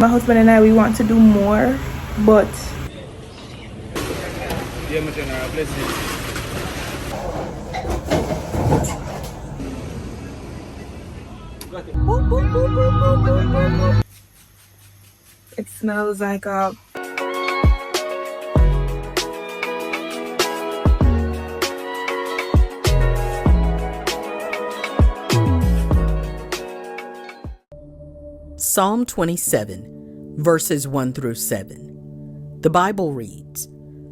My husband and I, we want to do more, but it smells like a Psalm 27, verses 1 through 7. The Bible reads,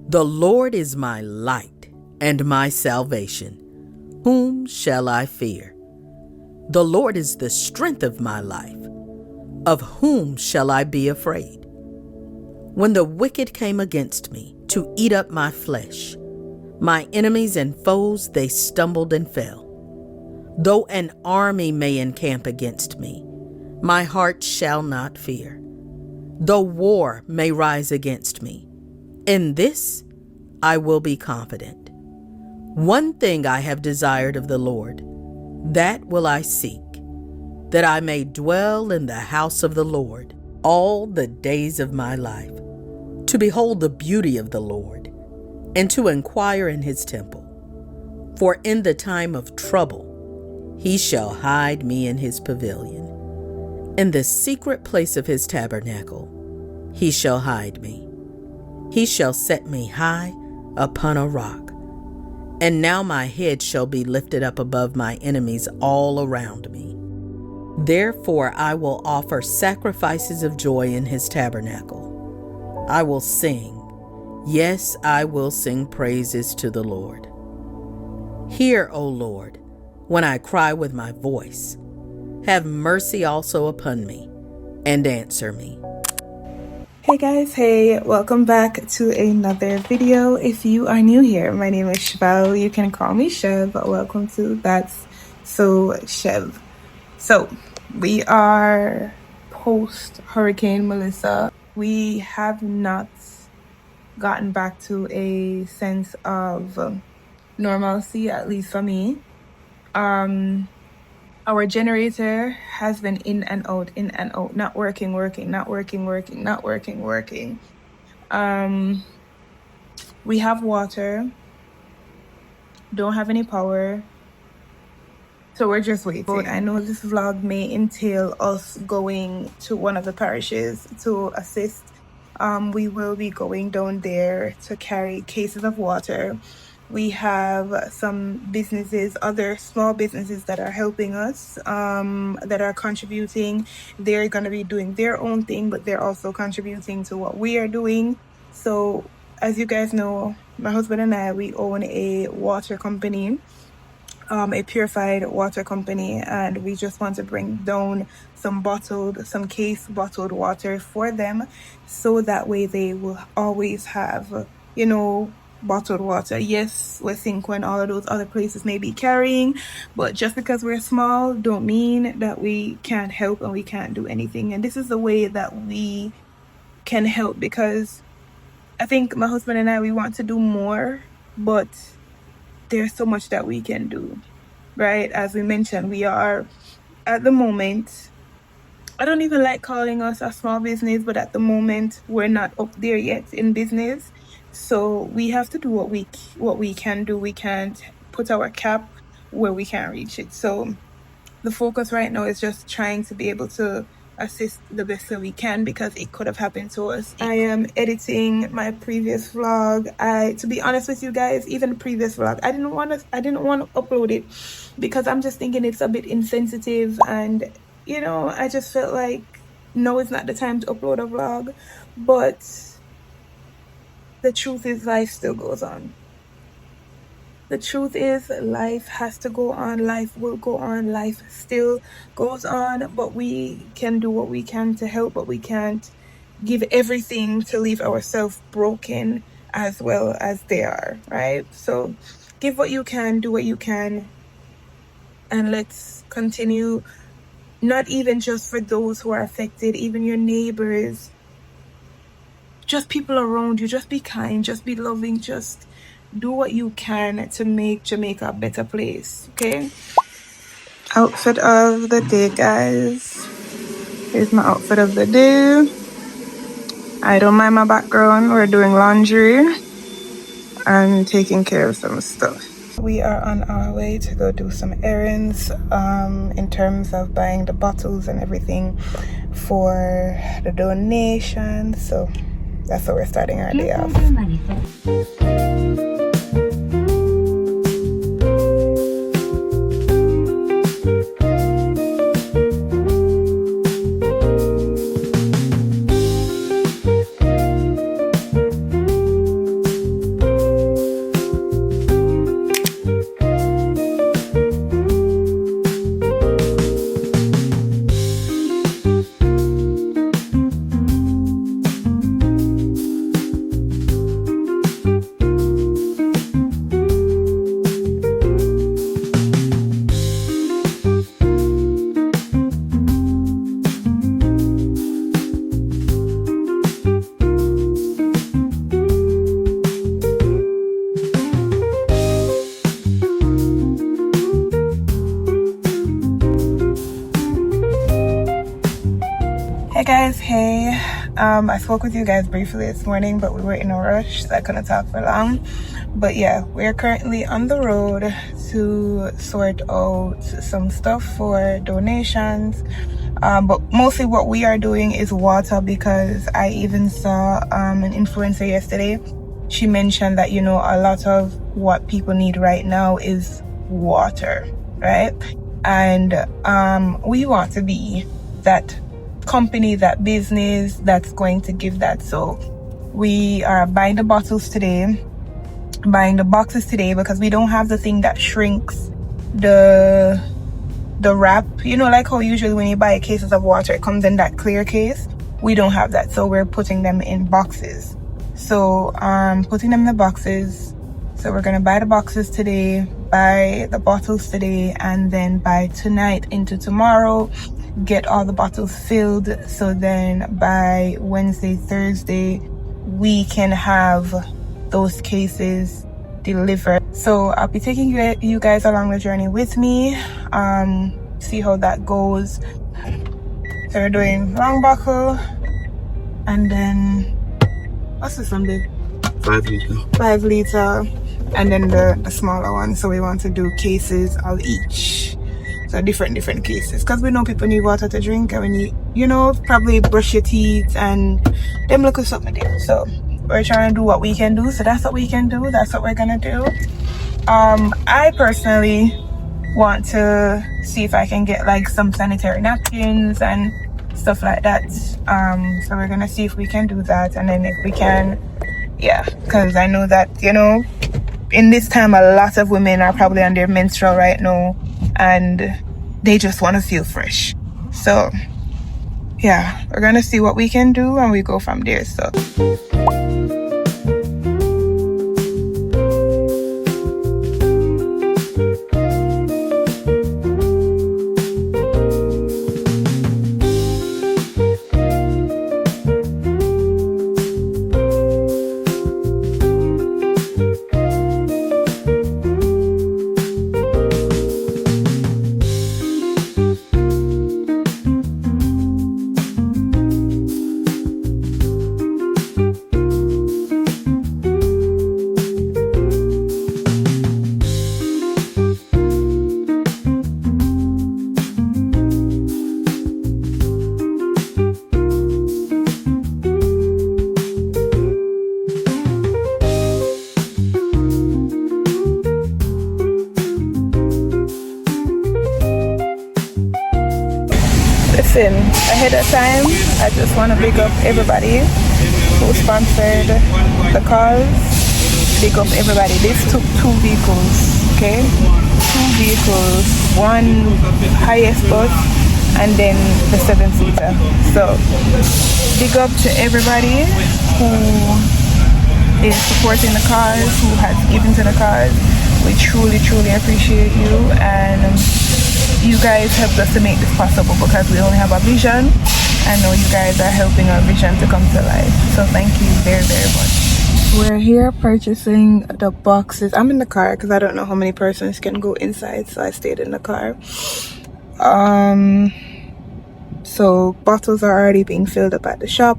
"The Lord is my light and my salvation. Whom shall I fear? The Lord is the strength of my life. Of whom shall I be afraid? When the wicked came against me to eat up my flesh, my enemies and foes, they stumbled and fell. Though an army may encamp against me, my heart shall not fear. Though war may rise against me, in this I will be confident. One thing I have desired of the Lord, that will I seek, that I may dwell in the house of the Lord all the days of my life, to behold the beauty of the Lord, and to inquire in his temple. For in the time of trouble he shall hide me in his pavilion. In the secret place of his tabernacle he shall hide me. He shall set me high upon a rock. And now my head shall be lifted up above my enemies all around me. Therefore I will offer sacrifices of joy in his tabernacle. I will sing, yes, I will sing praises to the Lord. Hear, O Lord, when I cry with my voice. Have mercy also upon me, and answer me." Hey guys, hey, welcome back to another video. If you are new here, my name is Cheval. You can call me Chev. Welcome to That's So Chev. So we are post Hurricane Melissa. We have not gotten back to a sense of normalcy, at least for me. Our generator has been in and out, not working. We have water, don't have any power, so we're just waiting. I know this vlog may entail us going to one of the parishes to assist. We will be going down there to carry cases of water. We have some businesses, other small businesses that are helping us, that are contributing. They're going to be doing their own thing, but they're also contributing to what we are doing. So as you guys know, my husband and I, we own a water company, a purified water company, and we just want to bring down some case bottled water for them, so that way they will always have, bottled water. Yes, we're Cinco and all of those other places may be carrying, but just because we're small don't mean that we can't help and we can't do anything. And this is the way that we can help, because I think my husband and I, we want to do more, but there's so much that we can do, right? As we mentioned, we are at the moment, I don't even like calling us a small business, but at the moment we're not up there yet in business. So we have to do what we can do. We can't put our cap where we can't reach it. So the focus right now is just trying to be able to assist the best that we can, because it could have happened to us. I am editing my previous vlog. To be honest with you guys, even the previous vlog, I didn't want to upload it because I'm just thinking it's a bit insensitive, and I just felt like no, it's not the time to upload a vlog. But the truth is, life still goes on. The truth is, life has to go on. Life will go on. Life still goes on. But we can do what we can to help, but we can't give everything to leave ourselves broken as well as they are, right? So give what you can, do what you can, and let's continue. Not even just for those who are affected, even your neighbors, just people around you. Just be kind, just be loving, just do what you can to make Jamaica a better place, okay? Outfit of the day, guys. Here's my outfit of the day. I don't mind my background. We're doing laundry and taking care of some stuff. We are on our way to go do some errands in terms of buying the bottles and everything for the donation. So that's what we're starting our day off. Hey guys, hey. I spoke with you guys briefly this morning, but we were in a rush, so I couldn't talk for long. But yeah, we're currently on the road to sort out some stuff for donations. But mostly what we are doing is water, because I even saw an influencer yesterday. She mentioned that, you know, a lot of what people need right now is water, right? And we want to be that company, that business that's going to give that. So we are buying the bottles today, buying the boxes today, because we don't have the thing that shrinks the wrap, you know, like how usually when you buy cases of water it comes in that clear case. We don't have that, so we're putting them in boxes. So putting them in the boxes. So we're gonna buy the boxes today, buy the bottles today, and then by tonight into tomorrow get all the bottles filled, so then by Wednesday, Thursday we can have those cases delivered. So I'll be taking you guys along the journey with me, see how that goes. So we're doing long buckle, and then what's this one, babe? 5 liter, and then the smaller one. So we want to do cases of each. So different cases, because we know people need water to drink, and we need, you know, probably brush your teeth and them look at something there. So we're trying to do what we can do. So that's what we can do. That's what we're gonna do. I personally want to see if I can get like some sanitary napkins and stuff like that. So we're gonna see if we can do that, and then if we can, yeah, because I know that, you know, in this time a lot of women are probably on their menstrual right now, and they just want to feel fresh. So yeah, we're gonna see what we can do and we go from there. So listen, ahead of time, I just want to big up everybody who sponsored the cause. Big up everybody. This took 2 vehicles, okay? 2 vehicles, one highest bus, and then the 7-seater. So big up to everybody who is supporting the cause, who has given to the cause. We truly appreciate you, and you guys helped us to make this possible, because we only have a vision. I know you guys are helping our vision to come to life, so thank you very much. We're here purchasing the boxes. I'm in the car because I don't know how many persons can go inside, so I stayed in the car. So bottles are already being filled up at the shop,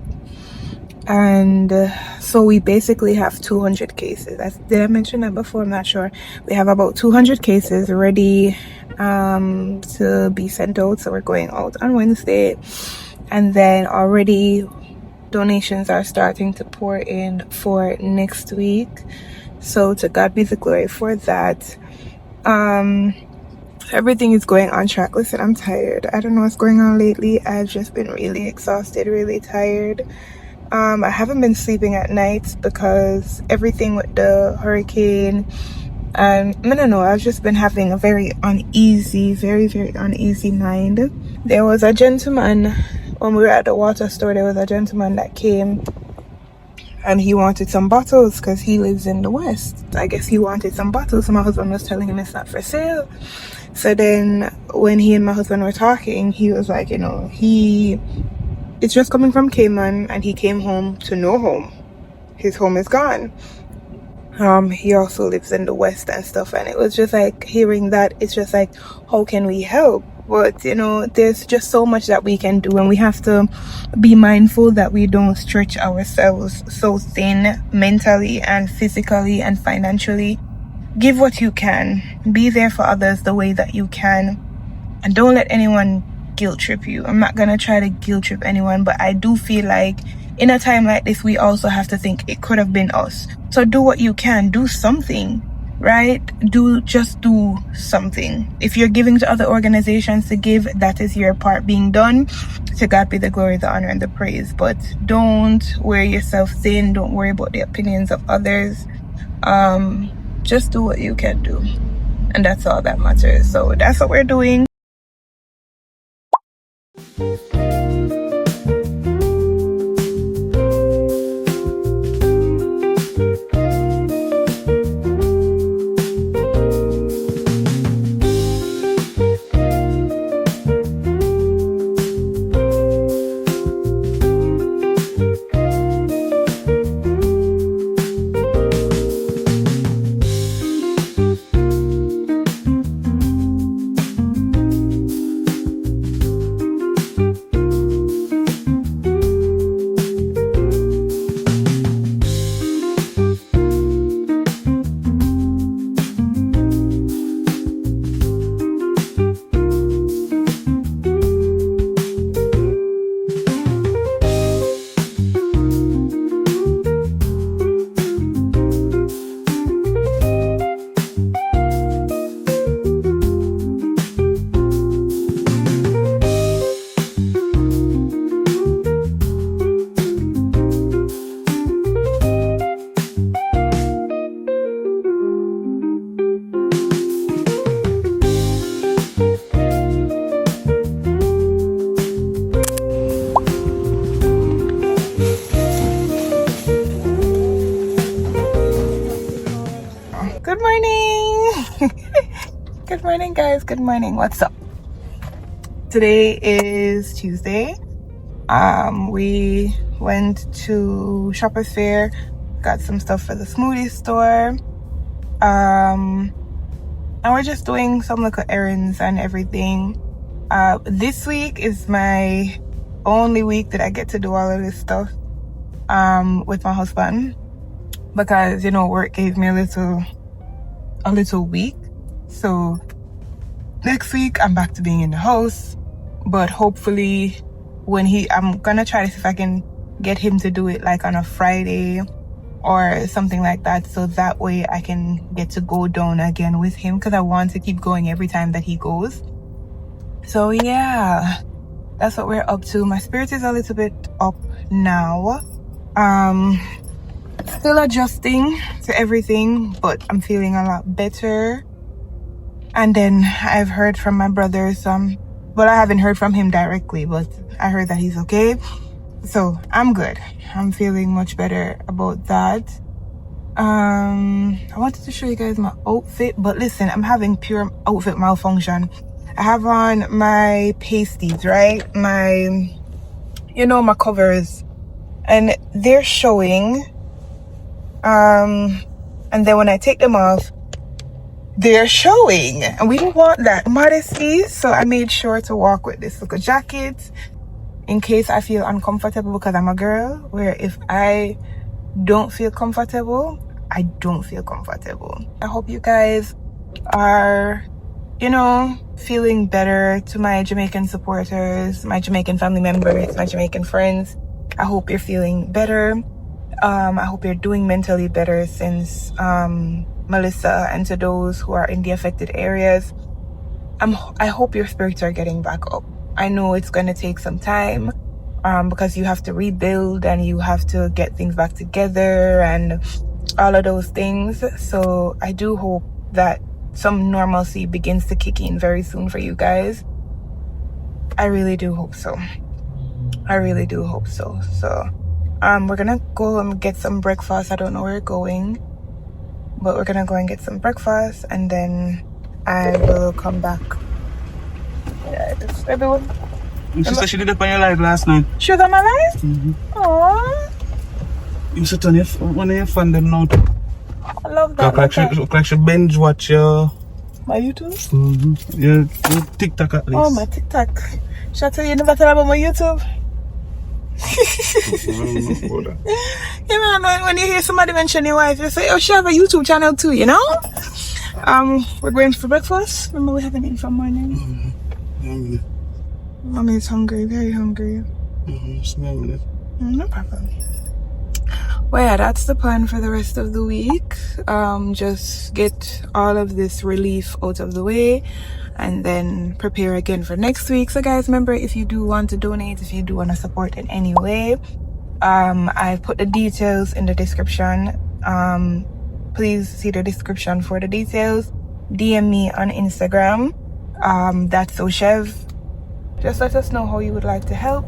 And so we basically have 200 cases. Did I mention that before? I'm not sure. We have about 200 cases ready to be sent out. So we're going out on Wednesday. And then already donations are starting to pour in for next week. So to God be the glory for that. Everything is going on track. Listen, I'm tired. I don't know what's going on lately. I've just been really exhausted, really tired. I haven't been sleeping at night because everything with the hurricane. I don't know. I've just been having a very uneasy, very, very uneasy mind. There was a gentleman, when we were at the water store, there was a gentleman that came and he wanted some bottles because he lives in the West. I guess he wanted some bottles. So my husband was telling him it's not for sale. So then when he and my husband were talking, he was like, it's just coming from Cayman and he came home to no home. His home is gone. He also lives in the West and stuff, and it was just like hearing that, it's just like, how can we help? But there's just so much that we can do, and we have to be mindful that we don't stretch ourselves so thin mentally and physically and financially. Give what you can. Be there for others the way that you can, and don't let anyone guilt trip you. I'm not gonna try to guilt trip anyone, but I do feel like in a time like this, we also have to think it could have been us. So do what you can. Do something, right? Just do something. If you're giving to other organizations to give, that is your part being done. To God be the glory, the honor, and the praise. But don't wear yourself thin. Don't worry about the opinions of others. Just do what you can do. And that's all that matters. So that's what we're doing. Good morning. Good morning, guys. Good morning. What's up? Today is Tuesday. We went to Shoppers Fair, got some stuff for the smoothie store. And we're just doing some little errands and everything. This week is my only week that I get to do all of this stuff with my husband, because work gave me a little week. So next week I'm back to being in the house, but hopefully I'm gonna try to see if I can get him to do it like on a Friday or something like that, so that way I can get to go down again with him, because I want to keep going every time that he goes. So yeah, that's what we're up to. My spirit is a little bit up now. Still adjusting to everything, but I'm feeling a lot better. And then I've heard from my brother but I haven't heard from him directly, but I heard that he's okay. So I'm good. I'm feeling much better about that. I wanted to show you guys my outfit, but listen, I'm having pure outfit malfunction. I have on my pasties, right? My covers, and they're showing. And then when I take them off, they're showing, and we don't want that modesty. So I made sure to walk with this little jacket in case I feel uncomfortable, because I'm a girl, where if I don't feel comfortable, I don't feel comfortable. I hope you guys are, feeling better. To my Jamaican supporters, my Jamaican family members, my Jamaican friends, I hope you're feeling better. I hope you're doing mentally better since Melissa, and to those who are in the affected areas, I hope your spirits are getting back up. I know it's going to take some time because you have to rebuild and you have to get things back together and all of those things. So I do hope that some normalcy begins to kick in very soon for you guys. I really do hope so. I really do hope so. So we're gonna go and get some breakfast. I don't know where we're going, but we're gonna go and get some breakfast, and then I will come back. Yeah, everyone. She said she did it on your live last night. She was on my live? Mm-hmm. Aww. You should turn one of your fun them now. I love that. Like she binge watch your... My YouTube? Mm-hmm. Your TikTok at least. Oh, my TikTok. Should I tell you never tell about my YouTube? Yeah, man, when you hear somebody mention your wife, you say, oh, she have a YouTube channel too, you know? We're going for breakfast. Remember, we haven't eaten for morning. Mm-hmm. Mommy is hungry, very hungry. No problem. Well, yeah, that's the plan for the rest of the week. Just get all of this relief out of the way and then prepare again for next week. So guys, remember, if you do want to donate, if you do want to support in any way, I've put the details in the description. Please see the description for the details. DM me on Instagram. That's Oshev. Just let us know how you would like to help,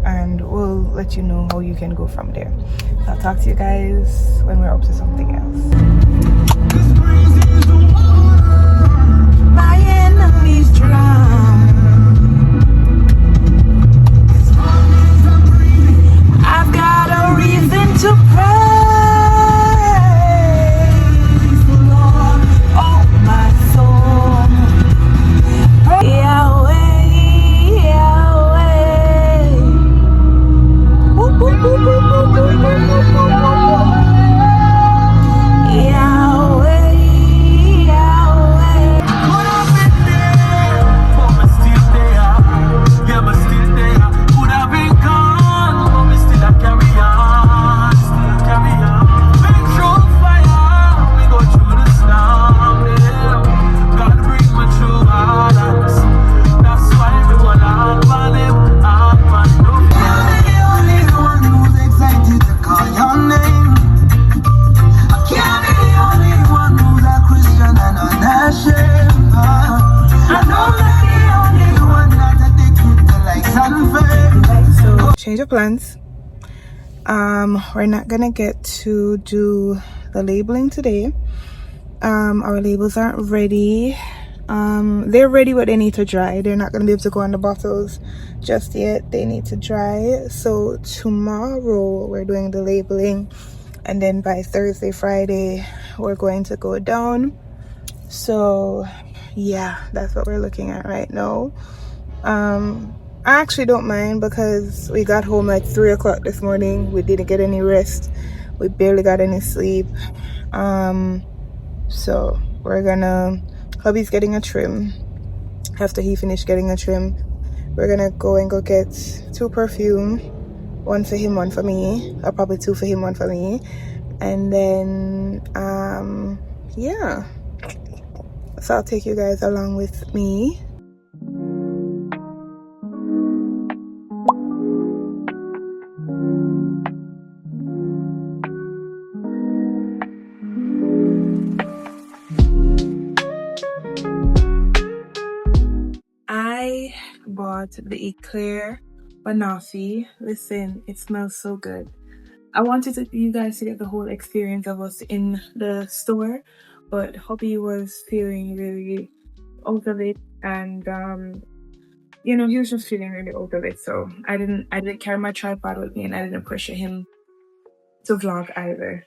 and we'll let you know how you can go from there. I'll talk to you guys when we're up to something else. My enemies drown. I've got a reason to praise the Lord, oh my soul. Yahweh, Yahweh. Boop, boop, boop, boop, boop, boop, boop, boop, boop, boop. Yahweh, Yahweh. Could have been there, but me still there. Yeah, me still there. Could have been gone, but me still a carry on. Still a carry on. Been through fire, we go through the storm. Yeah. God bring me through all that. That's why we wanna hop on him, hop on him. You're the only one who's excited to call your name. You're the only one who's a Christian and unashamed. I know you're the only one that's addicted to likes and fame. So change of plans. We're not gonna get to do the labeling today. Our labels aren't ready. They're ready, but they need to dry. They're not gonna be able to go on the bottles just yet. They need to dry. So tomorrow we're doing the labeling, and then by Thursday, Friday, we're going to go down. So yeah, that's what we're looking at right now. I actually don't mind, because we got home like 3 o'clock this morning. We didn't get any rest. We barely got any sleep. So we're gonna, hubby's getting a trim. After he finished getting a trim, we're gonna go and get 2 perfume, 1 for him, 1 for me, or probably 2 for him, 1 for me. And then yeah, so I'll take you guys along with me. I bought the Eclair Banoffee. Listen, it smells so good. I wanted you guys to get the whole experience of us in the store, but hubby was feeling really out of it, and he was just feeling really out of it. So I didn't carry my tripod with me, and I didn't pressure him to vlog either.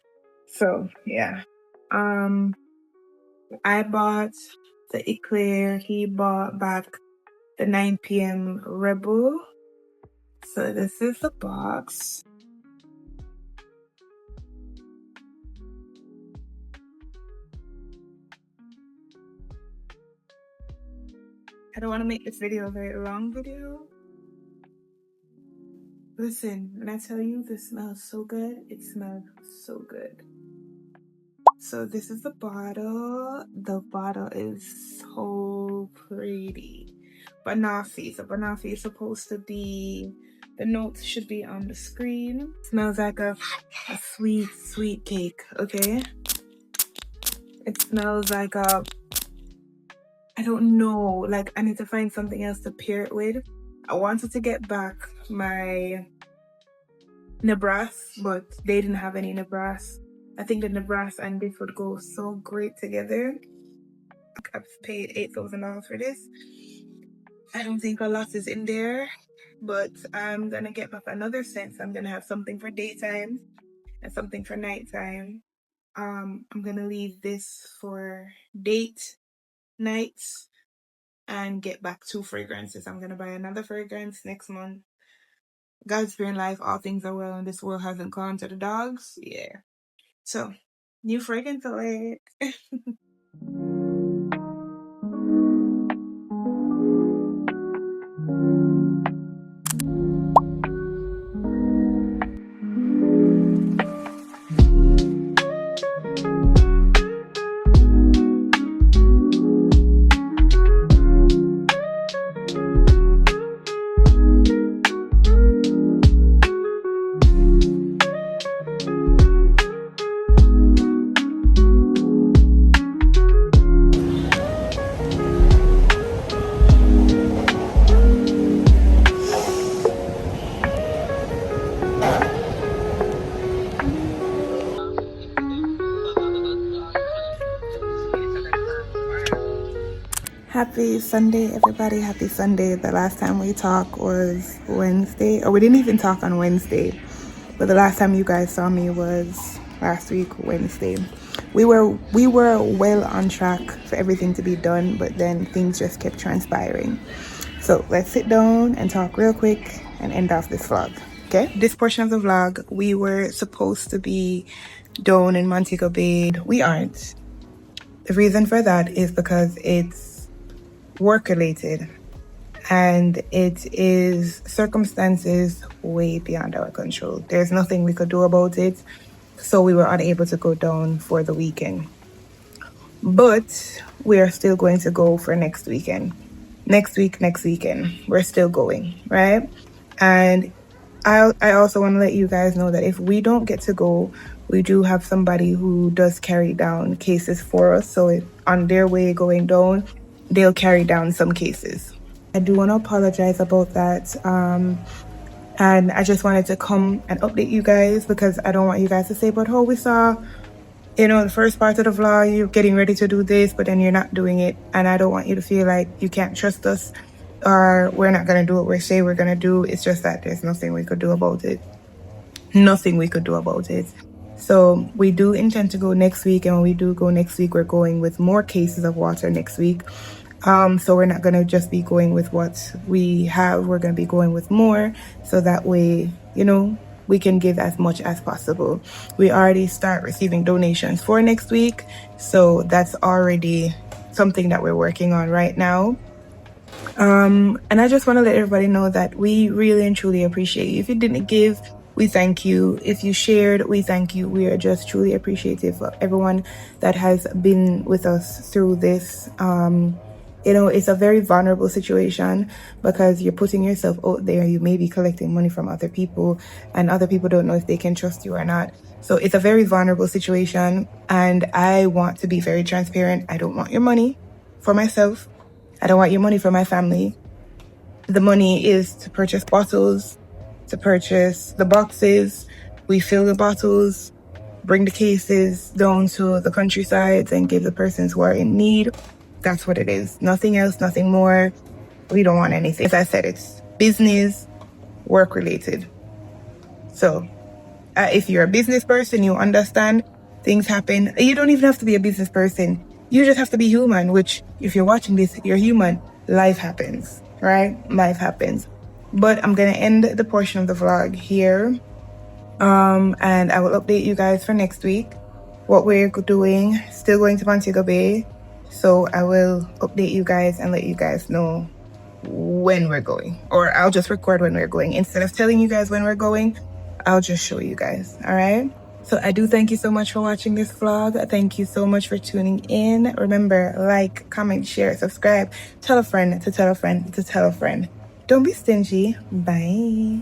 So yeah, I bought the Eclair. He bought back the 9 p.m. Rebel. So this is the box. I don't want to make this video a very long video. Listen, when I tell you this smells so good, it smells so good. So this is the bottle. The bottle is so pretty. Banoffee. So Banoffee is supposed to be, the notes should be on the screen. Smells like a sweet, sweet cake, okay? It smells like a, I don't know, like I need to find something else to pair it with. I wanted to get back my Nebraska, but they didn't have any Nebraska. I think the Nebraska and this would go so great together. I've paid $8,000 for this. I don't think a lot is in there, but I'm gonna get back another scent. I'm gonna have something for daytime and something for nighttime. I'm gonna leave this for date nights and get back 2 fragrances. I'm gonna buy another fragrance next month. God's green life, all things are well, and this world hasn't gone to the dogs. Yeah. So, new fragrance alert. Happy Sunday, everybody. Happy Sunday. The last time we talked was Wednesday, or we didn't even talk on Wednesday, but the last time you guys saw me was last week, Wednesday. We were well on track for everything to be done, but then things just kept transpiring. So let's sit down and talk real quick and end off this vlog, okay? This portion of the vlog, we were supposed to be down in Montego Bay. We aren't. The reason for that is because it's work related and it is circumstances way beyond our control. There's nothing we could do about it, so we were unable to go down for the weekend, but we are still going to go for next weekend. Next weekend we're still going, right? And I also want to let you guys know that if we don't get to go, we do have somebody who does carry down cases for us, so if on their way going down, they'll carry down some cases. I do want to apologize about that. And I just wanted to come and update you guys because I don't want you guys to say, but oh, we saw, the first part of the vlog, you're getting ready to do this, but then you're not doing it. And I don't want you to feel like you can't trust us or we're not going to do what we say we're going to do. It's just that there's nothing we could do about it. Nothing we could do about it. So we do intend to go next week, and when we do go next week, we're going with more cases of water next week. So we're not going to just be going with what we have. We're going to be going with more, so that way, we can give as much as possible. We already start receiving donations for next week, so that's already something that we're working on right now. And I just want to let everybody know that we really and truly appreciate you. If you didn't give, we thank you. If you shared, we thank you. We are just truly appreciative of everyone that has been with us through this. It's a very vulnerable situation because you're putting yourself out there. You may be collecting money from other people, and other people don't know if they can trust you or not. So it's a very vulnerable situation, and I want to be very transparent. I don't want your money for myself. I don't want your money for my family. The money is to purchase bottles, to purchase the boxes. We fill the bottles, bring the cases down to the countryside and give the persons who are in need. That's what it is. Nothing else, nothing more. We don't want anything. As I said, it's business, work related. So if you're a business person, you understand things happen. You don't even have to be a business person. You just have to be human, which if you're watching this, you're human. Life happens, right? Life happens. But I'm gonna end the portion of the vlog here. And I will update you guys for next week what we're doing. Still going to Montego Bay, so I will update you guys and let you guys know when we're going, or I'll just record when we're going. Instead of telling you guys when we're going, I'll just show you guys. All right, so I do thank you so much for watching this vlog. Thank you so much for tuning in. Remember, like, comment, share, subscribe, tell a friend to tell a friend to tell a friend. Don't be stingy. Bye.